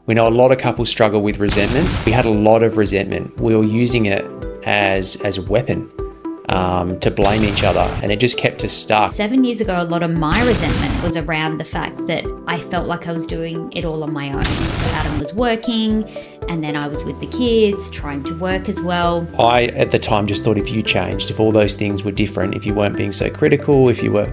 We know a lot of couples struggle with resentment. We had a lot of resentment. We were using it as a weapon to blame each other, and it just kept us stuck. 7 years ago, a lot of my resentment was around the fact that I felt like I was doing it all on my own. So Adam was working, and then I was with the kids, trying to work as well. I, at the time, just thought if you changed, if all those things were different, if you weren't being so critical, if you were,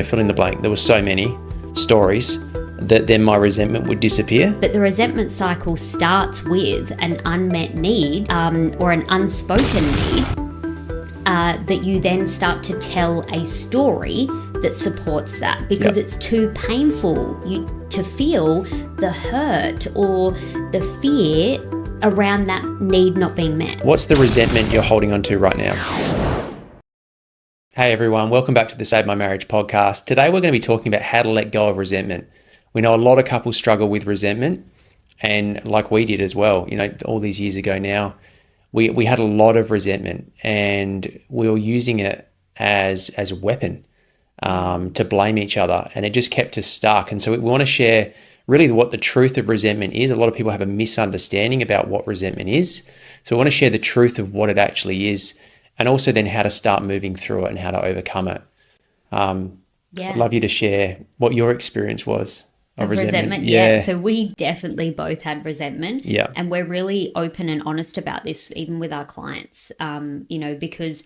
fill in the blank. There were so many stories that then my resentment would disappear. But the resentment cycle starts with an unmet need or an unspoken need that you then start to tell a story that supports that, because it's too painful to feel the hurt or the fear around that need not being met. What's the resentment you're holding on to right now? Hey everyone, welcome back to the Save My Marriage podcast. Today we're going to be talking about how to let go of resentment. We know a lot of couples struggle with resentment, and like we did as well, all these years ago now, we had a lot of resentment, and we were using it as a weapon to blame each other, and it just kept us stuck. And so we want to share really what the truth of resentment is. A lot of people have a misunderstanding about what resentment is. So we want to share the truth of what it actually is, and also then how to start moving through it and how to overcome it. I'd love you to share what your experience was of resentment. Yeah. So we definitely both had resentment. Yeah. And we're really open and honest about this, even with our clients, because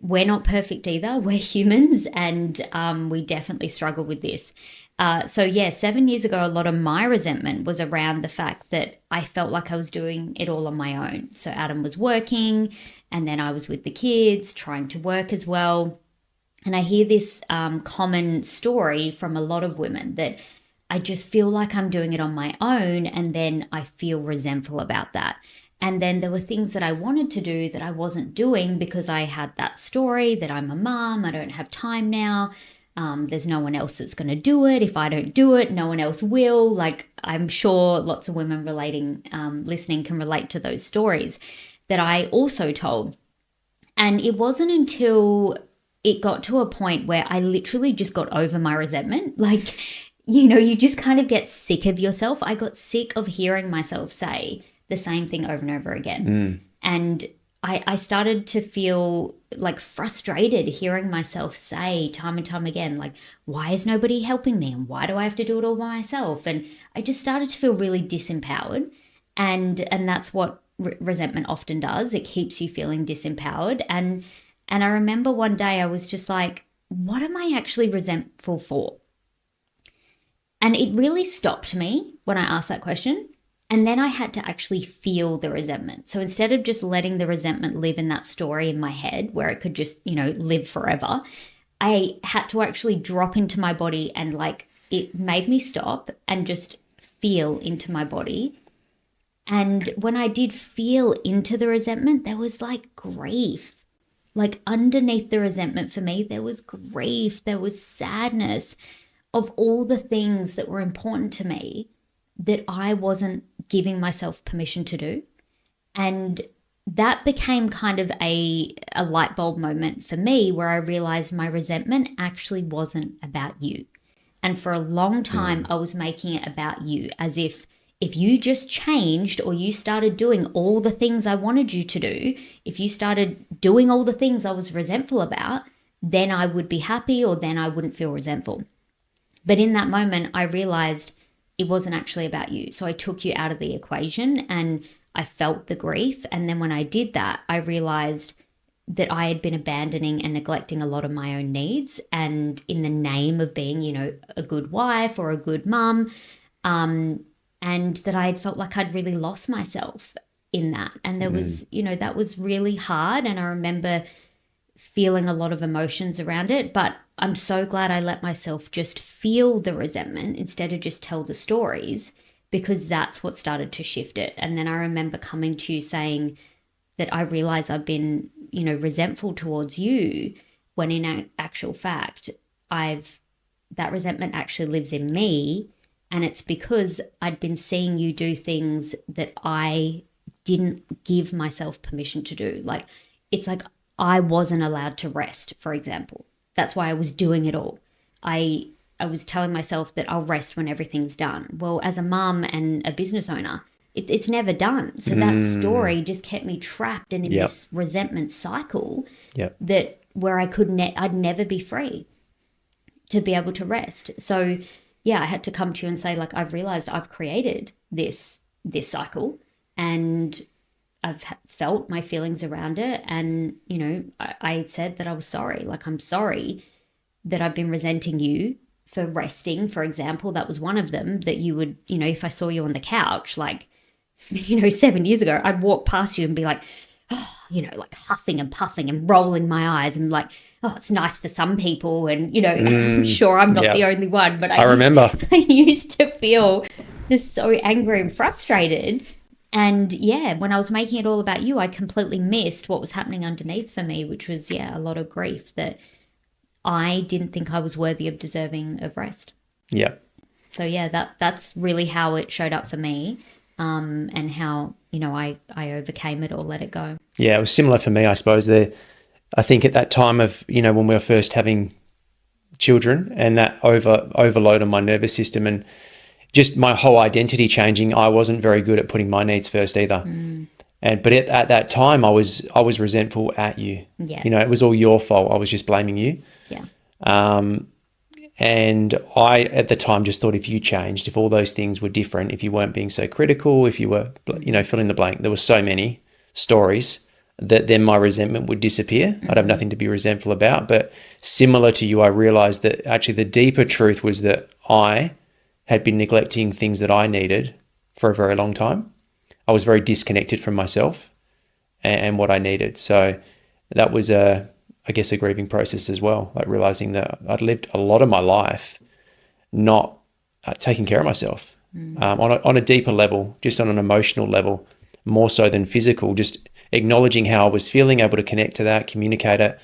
we're not perfect either. We're humans, and we definitely struggle with this. 7 years ago, a lot of my resentment was around the fact that I felt like I was doing it all on my own. So Adam was working, and then I was with the kids, trying to work as well. And I hear this common story from a lot of women that I just feel like I'm doing it on my own, and then I feel resentful about that. And then there were things that I wanted to do that I wasn't doing because I had that story that I'm a mom, I don't have time now, there's no one else that's going to do it. If I don't do it, no one else will. Like, I'm sure lots of women listening can relate to those stories that I also told. And it wasn't until it got to a point where I literally just got over my resentment. Like, you just kind of get sick of yourself. I got sick of hearing myself say the same thing over and over again. And I started to feel like frustrated hearing myself say time and time again, like, why is nobody helping me? And why do I have to do it all by myself? And I just started to feel really disempowered. And that's what resentment often does. It keeps you feeling disempowered. And I remember one day I was just like, what am I actually resentful for? And it really stopped me when I asked that question. And then I had to actually feel the resentment. So instead of just letting the resentment live in that story in my head where it could just, live forever, I had to actually drop into my body, and it made me stop and just feel into my body. And when I did feel into the resentment, there was grief. Underneath the resentment for me, there was grief, there was sadness of all the things that were important to me that I wasn't giving myself permission to do. And that became kind of a light bulb moment for me, where I realized my resentment actually wasn't about you. And for a long time, I was making it about you, as if you just changed, or you started doing all the things I wanted you to do, if you started doing all the things I was resentful about, then I would be happy, or then I wouldn't feel resentful. But in that moment, I realized it wasn't actually about you. So I took you out of the equation, and I felt the grief. And then when I did that, I realized that I had been abandoning and neglecting a lot of my own needs. And in the name of being, a good wife or a good mum, and that I had felt like I'd really lost myself in that. And there was, that was really hard. And I remember feeling a lot of emotions around it, but I'm so glad I let myself just feel the resentment instead of just tell the stories, because that's what started to shift it. And then I remember coming to you saying that I realize I've been, resentful towards you, when in actual fact, that resentment actually lives in me. And it's because I'd been seeing you do things that I didn't give myself permission to do. It's like I wasn't allowed to rest, for example. That's why I was doing it all. I was telling myself that I'll rest when everything's done. Well, as a mum and a business owner, it's never done. So that story just kept me trapped and in Yep. this resentment cycle Yep. that where I'd never be free to be able to rest. So yeah, I had to come to you and say, like, I've realized I've created this cycle, and I've felt my feelings around it. And, you know, I said that I was sorry. Like, I'm sorry that I've been resenting you for resting, for example. That was one of them, that you would, you know, if I saw you on the couch, like, you know, 7 years ago, I'd walk past you and be like, oh, you know, like huffing and puffing and rolling my eyes and like, oh, it's nice for some people. And, you know, I'm sure I'm not the only one, but I remember. I used to feel just so angry and frustrated. And yeah, when I was making it all about you, I completely missed what was happening underneath for me, which was, yeah, a lot of grief that I didn't think I was worthy of deserving of rest. Yeah. So yeah, that's really how it showed up for me, and how, you know, I overcame it or let it go. Yeah, it was similar for me, I suppose. I think at that time of, you know, when we were first having children, and that overload on my nervous system and just my whole identity changing, I wasn't very good at putting my needs first either. But at that time, I was resentful at you. Yes. You know, it was all your fault. I was just blaming you. Yeah. And I, at the time, just thought if you changed, if all those things were different, if you weren't being so critical, if you were, you know, fill in the blank, there were so many stories that then my resentment would disappear. I'd have nothing to be resentful about. But similar to you, I realized that actually the deeper truth was that I had been neglecting things that I needed for a very long time. I was very disconnected from myself and what I needed. So that was I guess a grieving process as well, like realizing that I'd lived a lot of my life not taking care of myself on a deeper level, just on an emotional level, more so than physical, just acknowledging how I was feeling, able to connect to that, communicate it,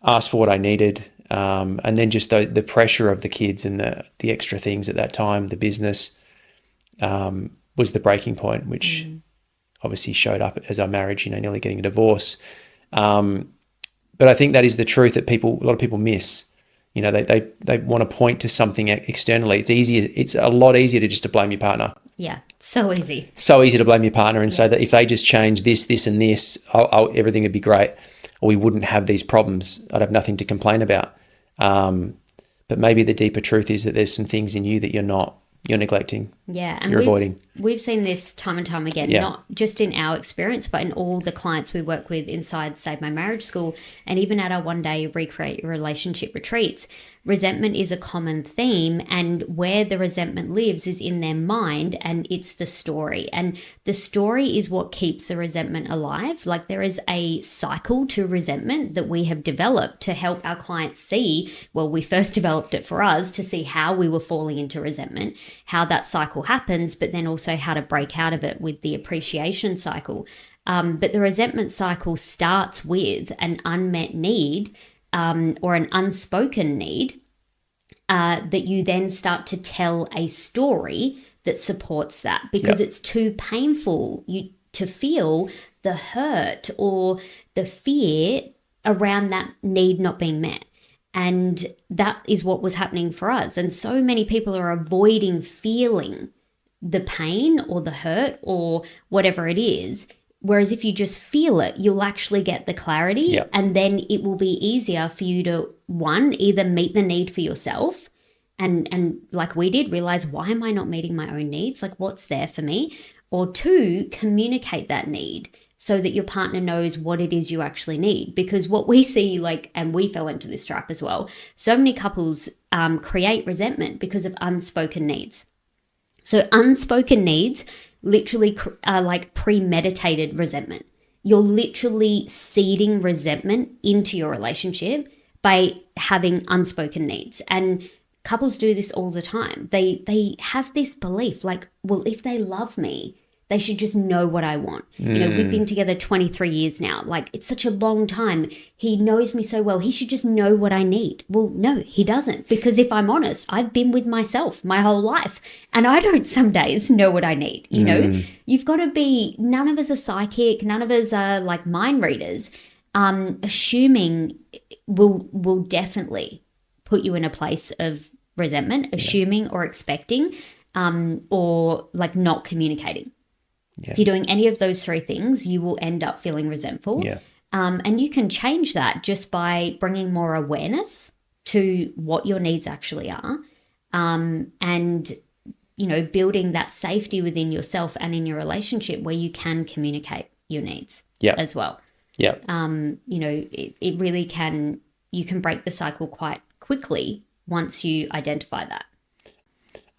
ask for what I needed, and then just the pressure of the kids and the extra things at that time, the business, was the breaking point, which obviously showed up as our marriage, you know, nearly getting a divorce. But I think that is the truth that a lot of people miss. You know, they want to point to something externally. It's a lot easier to blame your partner. Yeah, so easy. So easy to blame your partner and say that if they just change this, and this, everything would be great, or we wouldn't have these problems. I'd have nothing to complain about. But maybe the deeper truth is that there's some things in you that you're neglecting. Yeah, and you're avoiding. We've seen this time and time again, not just in our experience, but in all the clients we work with inside Save My Marriage School, and even at our one-day Recreate Your Relationship retreats. Resentment is a common theme, and where the resentment lives is in their mind, and it's the story. And the story is what keeps the resentment alive. Like, there is a cycle to resentment that we have developed to help our clients see. Well, we first developed it for us to see how we were falling into resentment, how that cycle happens, but then also how to break out of it with the appreciation cycle. But the resentment cycle starts with an unmet need, or an unspoken need, that you then start to tell a story that supports that, because it's too painful to feel the hurt or the fear around that need not being met. And that is what was happening for us. And so many people are avoiding feeling the pain or the hurt or whatever it is. Whereas if you just feel it, you'll actually get the clarity, and then it will be easier for you to, one, either meet the need for yourself and like we did, realize, why am I not meeting my own needs? Like, what's there for me? Or two, communicate that need so that your partner knows what it is you actually need. Because what we see, like, and we fell into this trap as well, so many couples create resentment because of unspoken needs. So unspoken needs literally are like premeditated resentment. You're literally seeding resentment into your relationship by having unspoken needs. And couples do this all the time. They have this belief like, well, if they love me, they should just know what I want. You know, we've been together 23 years now. Like, it's such a long time. He knows me so well. He should just know what I need. Well, no, he doesn't. Because if I'm honest, I've been with myself my whole life, and I don't some days know what I need. You know, you've got to be, none of us are psychic. None of us are like mind readers. Assuming will definitely put you in a place of resentment, assuming or expecting, or like not communicating. Yeah. If you're doing any of those three things, you will end up feeling resentful. Yeah. And you can change that just by bringing more awareness to what your needs actually are, and, you know, building that safety within yourself and in your relationship where you can communicate your needs as well. Yeah. You know, it really can, you can break the cycle quite quickly once you identify that.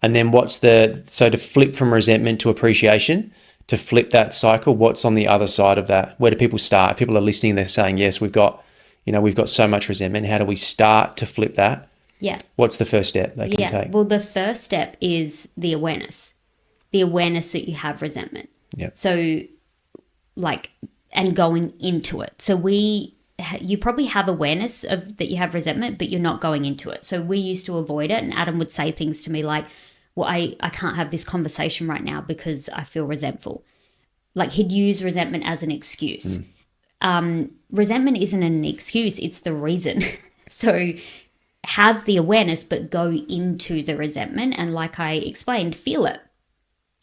And then so to flip from resentment to appreciation, to flip that cycle, what's on the other side of that? Where do people start? People are listening, they're saying, yes, we've got so much resentment. How do we start to flip that? Yeah. What's the first step they can take? Well, the first step is the awareness that you have resentment. Yeah. So like, and going into it. So you probably have awareness of that you have resentment, but you're not going into it. So we used to avoid it. And Adam would say things to me like, well, I can't have this conversation right now because I feel resentful. Like he'd use resentment as an excuse. Resentment isn't an excuse, it's the reason. So have the awareness, but go into the resentment. And like I explained, feel it.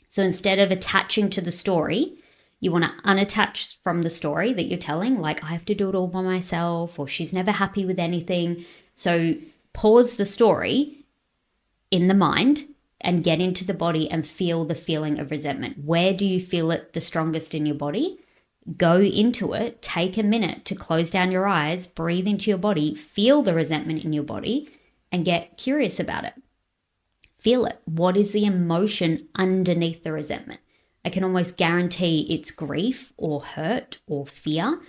So instead of attaching to the story, you want to unattach from the story that you're telling, like I have to do it all by myself, or she's never happy with anything. So pause the story in the mind and get into the body and feel the feeling of resentment. Where do you feel it the strongest in your body? Go into it, take a minute to close down your eyes, breathe into your body, feel the resentment in your body, and get curious about it. Feel it. What is the emotion underneath the resentment? I can almost guarantee it's grief or hurt or fear,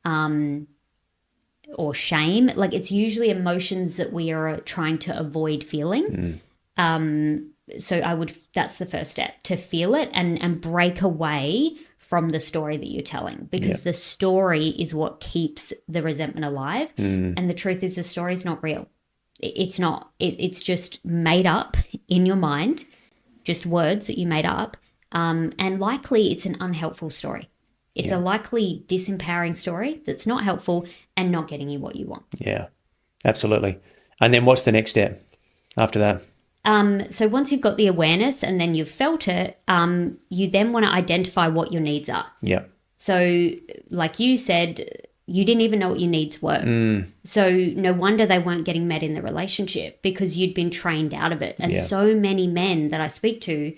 or shame. Like it's usually emotions that we are trying to avoid feeling. So that's the first step, to feel it and break away from the story that you're telling, because the story is what keeps the resentment alive. And the truth is the story is not real. It's not. It's just made up in your mind, just words that you made up. And likely it's an unhelpful story. It's a likely disempowering story that's not helpful and not getting you what you want. Yeah, absolutely. And then what's the next step after that? So once you've got the awareness and then you've felt it, you then want to identify what your needs are. Yeah. So like you said, you didn't even know what your needs were. So no wonder they weren't getting met in the relationship, because you'd been trained out of it. And so many men that I speak to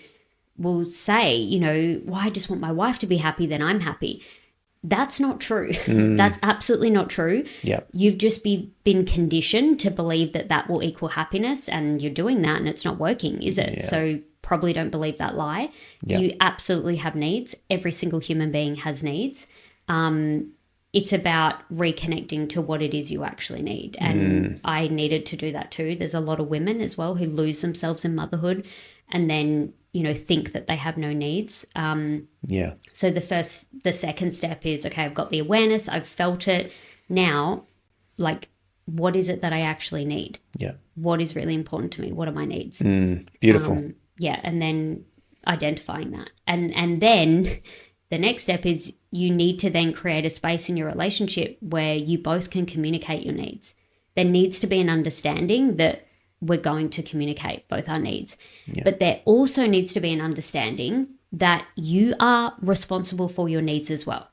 will say, you know, well, I just want my wife to be happy, then I'm happy. That's not true. That's absolutely not true. Yeah. You've just been conditioned to believe that will equal happiness, and you're doing that and it's not working, is it? Yeah. So probably don't believe that lie. Yeah. You absolutely have needs. Every single human being has needs. It's about reconnecting to what it is you actually need. And I needed to do that too. There's a lot of women as well who lose themselves in motherhood and then, you know, think that they have no needs. So the second step is, okay, I've got the awareness, I've felt it. Now, like, what is it that I actually need? Yeah. What is really important to me? What are my needs? Beautiful. And then identifying that. And then the next step is you need to then create a space in your relationship where you both can communicate your needs. There needs to be an understanding that we're going to communicate both our needs. Yeah. But there also needs to be an understanding that you are responsible for your needs as well.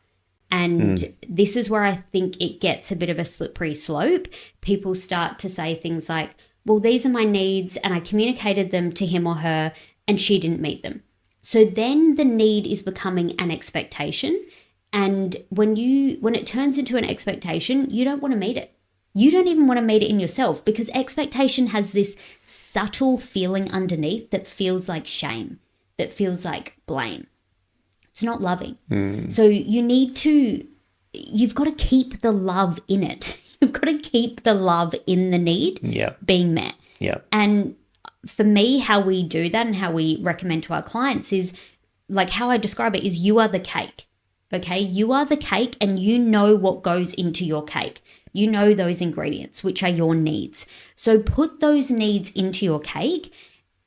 And this is where I think it gets a bit of a slippery slope. People start to say things like, well, these are my needs and I communicated them to him or her and she didn't meet them. So then the need is becoming an expectation. And when it turns into an expectation, you don't want to meet it. You don't even want to meet it in yourself, because expectation has this subtle feeling underneath that feels like shame, that feels like blame. It's not loving. So you've got to keep the love in it. You've got to keep the love in the need being met. Yeah. And for me, how we do that and how we recommend to our clients is, like how I describe it is, you are the cake. Okay, you are the cake and you know what goes into your cake. You know those ingredients, which are your needs. So put those needs into your cake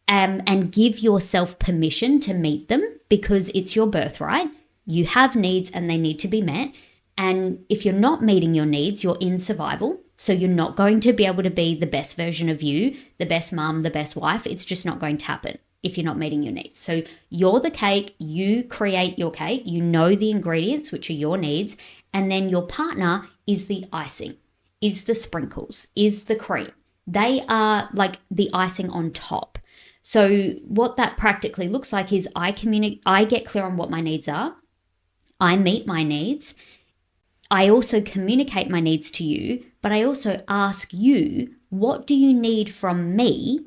and give yourself permission to meet them, because it's your birthright. You have needs and they need to be met. And if you're not meeting your needs, you're in survival. So you're not going to be able to be the best version of you, the best mom, the best wife. It's just not going to happen if you're not meeting your needs. So you're the cake, you create your cake, you know the ingredients, which are your needs, and then your partner is the icing, is the sprinkles, is the cream. They are like the icing on top. So what that practically looks like is I get clear on what my needs are. I meet my needs. I also communicate my needs to you, but I also ask you, what do you need from me?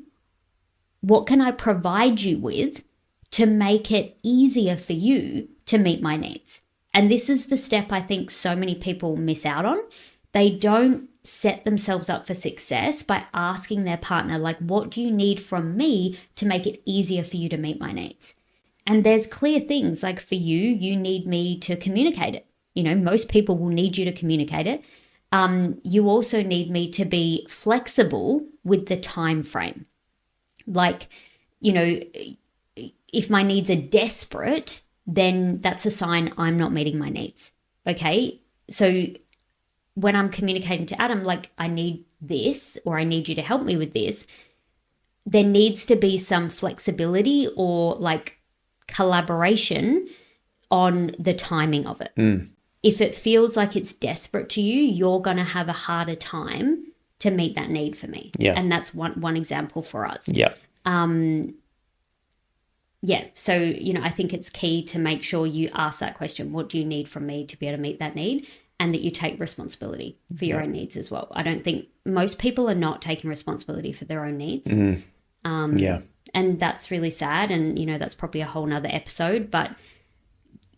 What can I provide you with to make it easier for you to meet my needs? And this is the step I think so many people miss out on. They don't set themselves up for success by asking their partner, like, what do you need from me to make it easier for you to meet my needs? And there's clear things like for you, you need me to communicate it. You know, most people will need you to communicate it. You also need me to be flexible with the time frame. Like, you know, if my needs are desperate, then that's a sign I'm not meeting my needs. Okay. So when I'm communicating to Adam, like, I need this, or I need you to help me with this, there needs to be some flexibility or like collaboration on the timing of it. If it feels like it's desperate to you, you're going to have a harder time to meet that need for me. Yeah. And that's one example for us. Yeah. Yeah. So, you know, I think it's key to make sure you ask that question, what do you need from me to be able to meet that need? And that you take responsibility for your own needs as well. I don't think most people are not taking responsibility for their own needs. And that's really sad. And, you know, that's probably a whole nother episode. But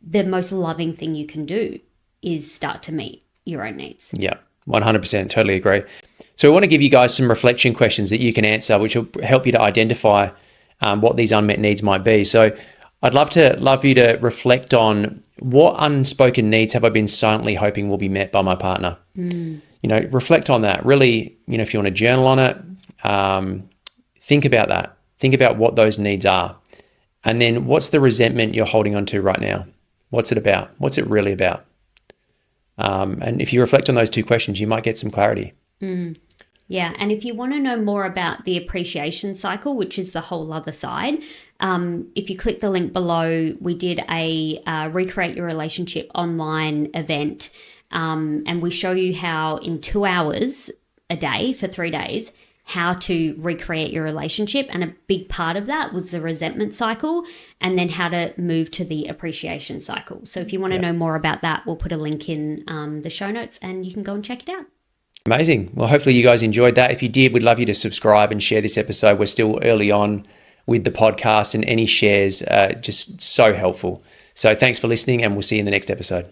the most loving thing you can do is start to meet your own needs. Yeah, 100%. Totally agree. So I want to give you guys some reflection questions that you can answer, which will help you to identify what these unmet needs might be. So I'd love you to reflect on, what unspoken needs have I been silently hoping will be met by my partner? You know, reflect on that. Really, you know, if you want to journal on it, think about that. Think about what those needs are. And then what's the resentment you're holding on to right now? What's it about? What's it really about? And if you reflect on those two questions, you might get some clarity. Yeah. And if you want to know more about the appreciation cycle, which is the whole other side, if you click the link below, we did a Recreate Your Relationship online event. And we show you how in 2 hours a day for 3 days, how to recreate your relationship. And a big part of that was the resentment cycle, and then how to move to the appreciation cycle. So if you want to know more about that, we'll put a link in the show notes and you can go and check it out. Amazing. Well, hopefully you guys enjoyed that. If you did, we'd love you to subscribe and share this episode. We're still early on with the podcast, and any shares are just so helpful. So thanks for listening, and we'll see you in the next episode.